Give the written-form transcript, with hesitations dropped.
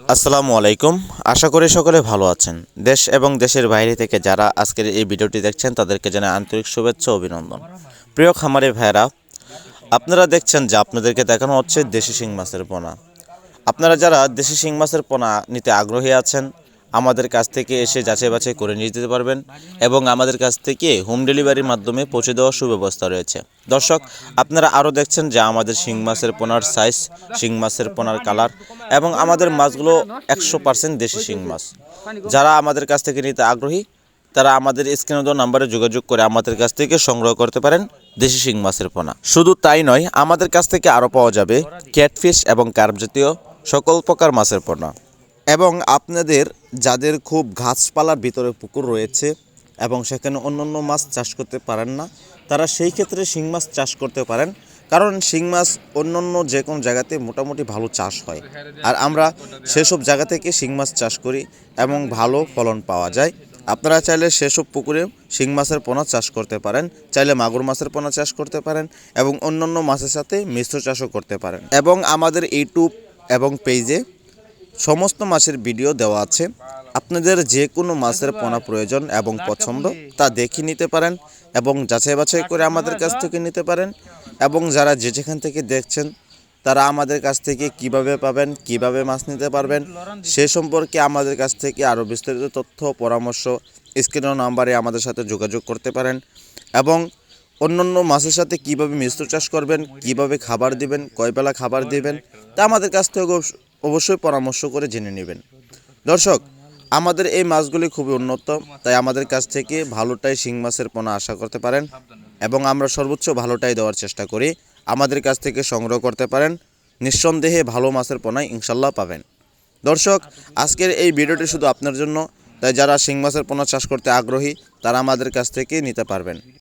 আসসালামু আলাইকুম। আশা করি সকলে ভালো আছেন। দেশ এবং দেশের বাইরে থেকে যারা আজকের এই ভিডিওটি দেখছেন তাদেরকে জানাই আন্তরিক শুভেচ্ছা ও অভিনন্দন। প্রিয় খামারি ভাইরা, আপনারা দেখছেন যে আপনাদেরকে দেখানো হচ্ছে দেশি শিং মাছের পোনা। আপনারা যারা দেশি শিং মাছের পোনা নিতে আগ্রহী আছেন, আমাদের কাছ থেকে এসে যাচাই বাছাই করে নিয়ে যেতে পারবেন এবং আমাদের কাছ থেকে হোম ডেলিভারির মাধ্যমে পৌঁছে দেওয়ার সুব্যবস্থা রয়েছে। দর্শক, আপনারা আরও দেখছেন যে আমাদের শিং মাছের পোনার সাইজ, শিং মাছের পোনার কালার এবং আমাদের মাছগুলো 100% দেশি শিং মাছ। যারা আমাদের কাছ থেকে নিতে আগ্রহী তারা আমাদের স্ক্রিনে দেওয়া নাম্বারে যোগাযোগ করে আমাদের কাছ থেকে সংগ্রহ করতে পারেন দেশি শিং মাছের পোনা। শুধু তাই নয়, আমাদের কাছ থেকে আরও পাওয়া যাবে ক্যাটফিশ এবং কার্প জাতীয় সকল প্রকার মাছের পোনা। এবং আপনাদের যাদের খুব গাছপালার ভিতরে পুকুর রয়েছে এবং সেখানে অন্যান্য মাছ চাষ করতে পারেন না, তারা সেই ক্ষেত্রে শিং মাছ চাষ করতে পারেন। কারণ শিং মাছ অন্যান্য যে কোনো জায়গাতে মোটামুটি ভালো চাষ হয়, আর আমরা সেসব জায়গা থেকে শিং মাছ চাষ করি এবং ভালো ফলন পাওয়া যায়। আপনারা চাইলে সেসব পুকুরে শিং মাছের পোনা চাষ করতে পারেন, চাইলে মাগুর মাছের পোনা চাষ করতে পারেন এবং অন্যান্য মাছের সাথে মিশ্র চাষও করতে পারেন। এবং আমাদের ইউটিউব এবং পেজে সমস্ত মাছের ভিডিও দেওয়া আছে। আপনাদের যে কোনো মাছের পোনা প্রয়োজন এবং পছন্দ তা দেখে নিতে পারেন এবং যাচাই বাছাই করে আমাদের কাছ থেকে নিতে পারেন। এবং যারা যেখান থেকে দেখছেন তারা আমাদের কাছ থেকে কিভাবে পাবেন, কিভাবে মাছ নিতে পারবেন সে সম্পর্কে আমাদের কাছ থেকে আরও বিস্তারিত তথ্য পরামর্শ স্ক্রিনের নাম্বারে আমাদের সাথে যোগাযোগ করতে পারেন। এবং অন্যান্য মাছের সাথে কিভাবে মিশ্র চাষ করবেন, কিভাবে খাবার দিবেন, কয় বেলা খাবার দিবেন তা আমাদের কাছ থেকে অবশ্যই পরামর্শ করে জেনে নেবেন। দর্শক, আমাদের এই মাছগুলি খুবই উন্নত, তাই আমাদের কাছ থেকে ভালোটাই শিং মাছের পোনা আশা করতে পারেন এবং আমরা সর্বোচ্চ ভালোটাই দেওয়ার চেষ্টা করি। আমাদের কাছ থেকে সংগ্রহ করতে পারেন, নিঃসন্দেহে ভালো মাছের পোনাই ইনশাল্লাহ পাবেন। দর্শক, আজকের এই ভিডিওটি শুধু আপনার জন্য, তাই যারা শিং মাছের পোনা চাষ করতে আগ্রহী তারা আমাদের কাছ থেকে নিতে পারবেন।